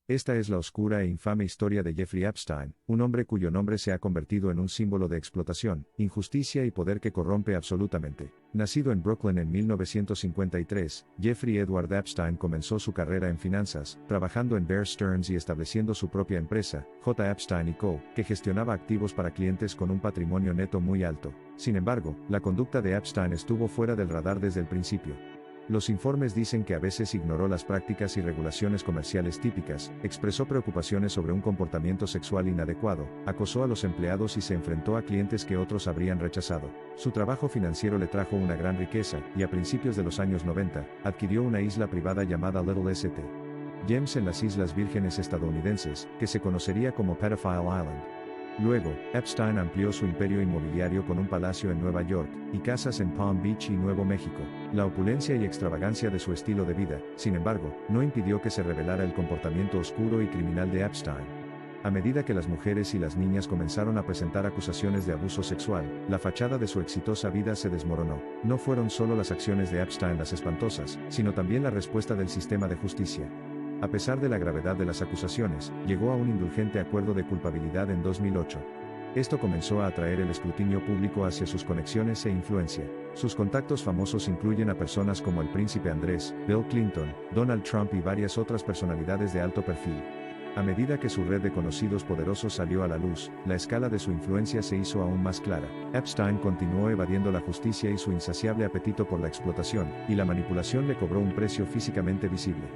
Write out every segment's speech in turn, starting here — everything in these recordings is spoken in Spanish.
Esta es la oscura e infame historia de Jeffrey Epstein, un hombre cuyo nombre se ha convertido en un símbolo de explotación, injusticia y poder que corrompe absolutamente. Nacido en Brooklyn en 1953, Jeffrey Edward Epstein comenzó su carrera en finanzas, trabajando en Bear Stearns y estableciendo su propia empresa, J. Epstein Co., que gestionaba activos para clientes con un patrimonio neto muy alto. Sin embargo, la conducta de Epstein estuvo fuera del radar desde el principio. Los informes dicen que a veces ignoró las prácticas y regulaciones comerciales típicas, expresó preocupaciones sobre un comportamiento sexual inadecuado, acosó a los empleados y se enfrentó a clientes que otros habrían rechazado. Su trabajo financiero le trajo una gran riqueza, y a principios de los años 90, adquirió una isla privada llamada Little St. James en las Islas Vírgenes estadounidenses, que se conocería como Pedophile Island. Luego, Epstein amplió su imperio inmobiliario con un palacio en Nueva York, y casas en Palm Beach y Nuevo México. La opulencia y extravagancia de su estilo de vida, sin embargo, no impidió que se revelara el comportamiento oscuro y criminal de Epstein. A medida que las mujeres y las niñas comenzaron a presentar acusaciones de abuso sexual, la fachada de su exitosa vida se desmoronó. No fueron solo las acciones de Epstein las espantosas, sino también la respuesta del sistema de justicia. A pesar de la gravedad de las acusaciones, llegó a un indulgente acuerdo de culpabilidad en 2008. Esto comenzó a atraer el escrutinio público hacia sus conexiones e influencia. Sus contactos famosos incluyen a personas como el príncipe Andrés, Bill Clinton, Donald Trump y varias otras personalidades de alto perfil. A medida que su red de conocidos poderosos salió a la luz, la escala de su influencia se hizo aún más clara. Epstein continuó evadiendo la justicia y su insaciable apetito por la explotación, y la manipulación le cobró un precio físicamente visible.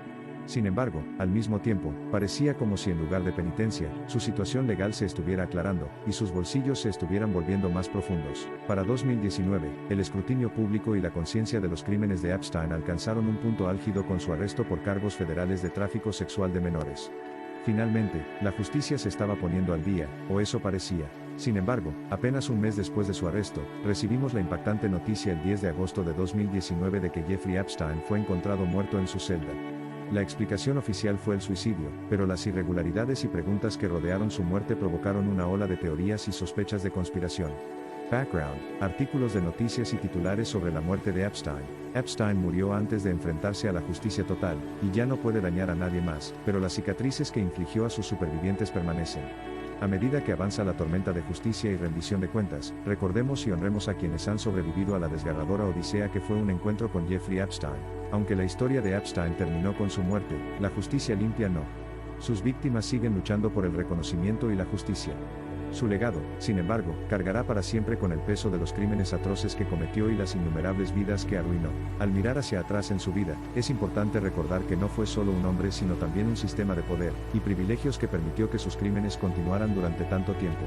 Sin embargo, al mismo tiempo, parecía como si en lugar de penitencia, su situación legal se estuviera aclarando, y sus bolsillos se estuvieran volviendo más profundos. Para 2019, el escrutinio público y la conciencia de los crímenes de Epstein alcanzaron un punto álgido con su arresto por cargos federales de tráfico sexual de menores. Finalmente, la justicia se estaba poniendo al día, o eso parecía. Sin embargo, apenas un mes después de su arresto, recibimos la impactante noticia el 10 de agosto de 2019 de que Jeffrey Epstein fue encontrado muerto en su celda. La explicación oficial fue el suicidio, pero las irregularidades y preguntas que rodearon su muerte provocaron una ola de teorías y sospechas de conspiración. Background, artículos de noticias y titulares sobre la muerte de Epstein. Epstein murió antes de enfrentarse a la justicia total, y ya no puede dañar a nadie más, pero las cicatrices que infligió a sus supervivientes permanecen. A medida que avanza la tormenta de justicia y rendición de cuentas, recordemos y honremos a quienes han sobrevivido a la desgarradora odisea que fue un encuentro con Jeffrey Epstein. Aunque la historia de Epstein terminó con su muerte, la justicia limpia no. Sus víctimas siguen luchando por el reconocimiento y la justicia. Su legado, sin embargo, cargará para siempre con el peso de los crímenes atroces que cometió y las innumerables vidas que arruinó. Al mirar hacia atrás en su vida, es importante recordar que no fue solo un hombre sino también un sistema de poder y privilegios que permitió que sus crímenes continuaran durante tanto tiempo.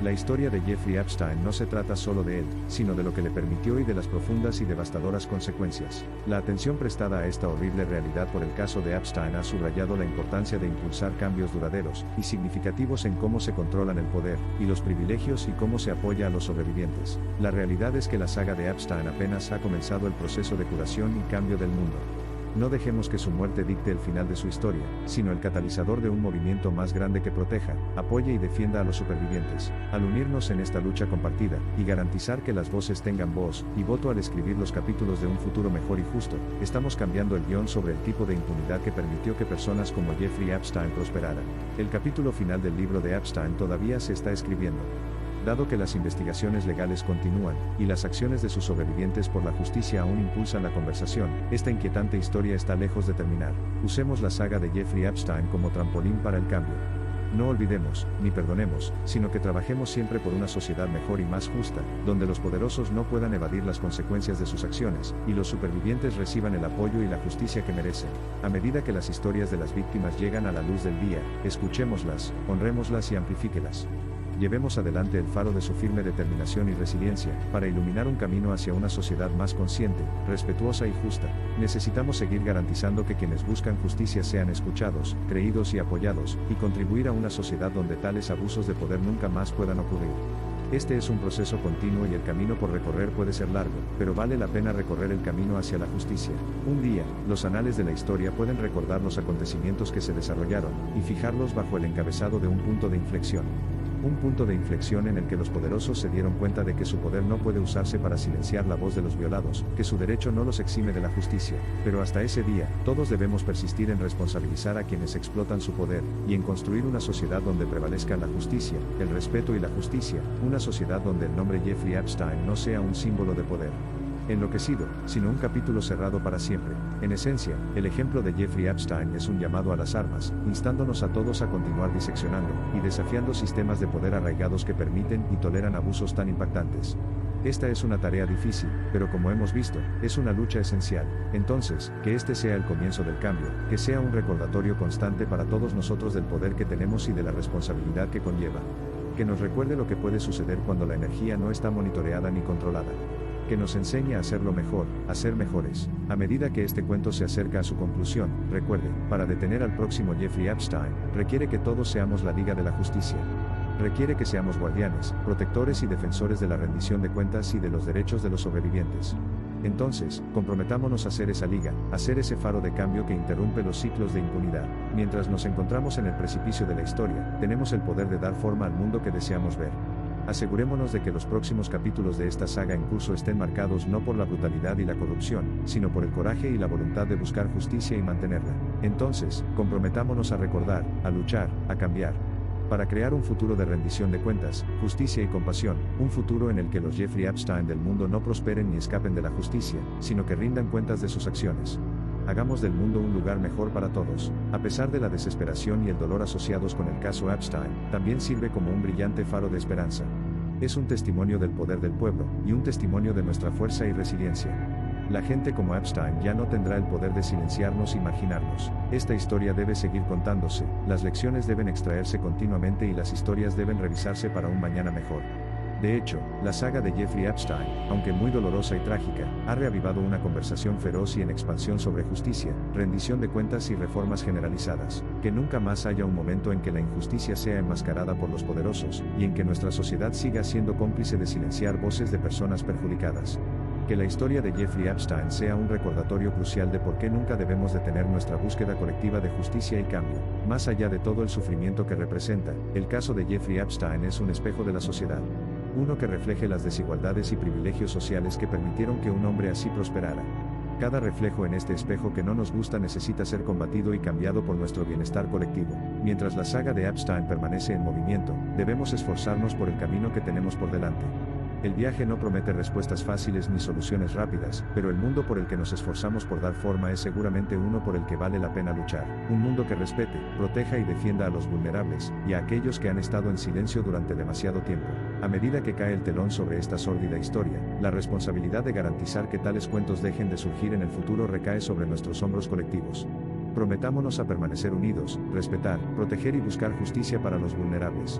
La historia de Jeffrey Epstein no se trata solo de él, sino de lo que le permitió y de las profundas y devastadoras consecuencias. La atención prestada a esta horrible realidad por el caso de Epstein ha subrayado la importancia de impulsar cambios duraderos y significativos en cómo se controlan el poder y los privilegios y cómo se apoya a los sobrevivientes. La realidad es que la saga de Epstein apenas ha comenzado el proceso de curación y cambio del mundo. No dejemos que su muerte dicte el final de su historia, sino el catalizador de un movimiento más grande que proteja, apoye y defienda a los supervivientes. Al unirnos en esta lucha compartida, y garantizar que las voces tengan voz y voto al escribir los capítulos de un futuro mejor y justo, estamos cambiando el guión sobre el tipo de impunidad que permitió que personas como Jeffrey Epstein prosperaran. El capítulo final del libro de Epstein todavía se está escribiendo. Dado que las investigaciones legales continúan, y las acciones de sus sobrevivientes por la justicia aún impulsan la conversación, esta inquietante historia está lejos de terminar. Usemos la saga de Jeffrey Epstein como trampolín para el cambio. No olvidemos, ni perdonemos, sino que trabajemos siempre por una sociedad mejor y más justa, donde los poderosos no puedan evadir las consecuencias de sus acciones, y los supervivientes reciban el apoyo y la justicia que merecen. A medida que las historias de las víctimas llegan a la luz del día, escuchémoslas, honrémoslas y amplifíquelas. Llevemos adelante el faro de su firme determinación y resiliencia, para iluminar un camino hacia una sociedad más consciente, respetuosa y justa. Necesitamos seguir garantizando que quienes buscan justicia sean escuchados, creídos y apoyados, y contribuir a una sociedad donde tales abusos de poder nunca más puedan ocurrir. Este es un proceso continuo y el camino por recorrer puede ser largo, pero vale la pena recorrer el camino hacia la justicia. Un día, los anales de la historia pueden recordar los acontecimientos que se desarrollaron, y fijarlos bajo el encabezado de un punto de inflexión. un punto de inflexión en el que los poderosos se dieron cuenta de que su poder no puede usarse para silenciar la voz de los violados, que su derecho no los exime de la justicia. Pero hasta ese día, todos debemos persistir en responsabilizar a quienes explotan su poder, y en construir una sociedad donde prevalezca la justicia, el respeto y la justicia, una sociedad donde el nombre Jeffrey Epstein no sea un símbolo de poder enloquecido, sino un capítulo cerrado para siempre. En esencia, el ejemplo de Jeffrey Epstein es un llamado a las armas, instándonos a todos a continuar diseccionando y desafiando sistemas de poder arraigados que permiten y toleran abusos tan impactantes. Esta es una tarea difícil, pero como hemos visto, es una lucha esencial. Entonces, que este sea el comienzo del cambio, que sea un recordatorio constante para todos nosotros del poder que tenemos y de la responsabilidad que conlleva. Que nos recuerde lo que puede suceder cuando la energía no está monitoreada ni controlada. Que nos enseñe a hacerlo mejor, a ser mejores. A medida que este cuento se acerca a su conclusión, recuerde, para detener al próximo Jeffrey Epstein, requiere que todos seamos la Liga de la Justicia. Requiere que seamos guardianes, protectores y defensores de la rendición de cuentas y de los derechos de los sobrevivientes. Entonces, comprometámonos a ser esa liga, a ser ese faro de cambio que interrumpe los ciclos de impunidad. Mientras nos encontramos en el precipicio de la historia, tenemos el poder de dar forma al mundo que deseamos ver. Asegurémonos de que los próximos capítulos de esta saga en curso estén marcados no por la brutalidad y la corrupción, sino por el coraje y la voluntad de buscar justicia y mantenerla. Entonces, comprometámonos a recordar, a luchar, a cambiar. Para crear un futuro de rendición de cuentas, justicia y compasión, un futuro en el que los Jeffrey Epstein del mundo no prosperen ni escapen de la justicia, sino que rindan cuentas de sus acciones. Hagamos del mundo un lugar mejor para todos. A pesar de la desesperación y el dolor asociados con el caso Epstein, también sirve como un brillante faro de esperanza. Es un testimonio del poder del pueblo, y un testimonio de nuestra fuerza y resiliencia. La gente como Epstein ya no tendrá el poder de silenciarnos y marginarnos. Esta historia debe seguir contándose, las lecciones deben extraerse continuamente y las historias deben revisarse para un mañana mejor. De hecho, la saga de Jeffrey Epstein, aunque muy dolorosa y trágica, ha reavivado una conversación feroz y en expansión sobre justicia, rendición de cuentas y reformas generalizadas. Que nunca más haya un momento en que la injusticia sea enmascarada por los poderosos, y en que nuestra sociedad siga siendo cómplice de silenciar voces de personas perjudicadas. Que la historia de Jeffrey Epstein sea un recordatorio crucial de por qué nunca debemos detener nuestra búsqueda colectiva de justicia y cambio. Más allá de todo el sufrimiento que representa, el caso de Jeffrey Epstein es un espejo de la sociedad. Uno que refleje las desigualdades y privilegios sociales que permitieron que un hombre así prosperara. Cada reflejo en este espejo que no nos gusta necesita ser combatido y cambiado por nuestro bienestar colectivo. Mientras la saga de Epstein permanece en movimiento, debemos esforzarnos por el camino que tenemos por delante. El viaje no promete respuestas fáciles ni soluciones rápidas, pero el mundo por el que nos esforzamos por dar forma es seguramente uno por el que vale la pena luchar. Un mundo que respete, proteja y defienda a los vulnerables, y a aquellos que han estado en silencio durante demasiado tiempo. A medida que cae el telón sobre esta sórdida historia, la responsabilidad de garantizar que tales cuentos dejen de surgir en el futuro recae sobre nuestros hombros colectivos. Prometámonos a permanecer unidos, respetar, proteger y buscar justicia para los vulnerables.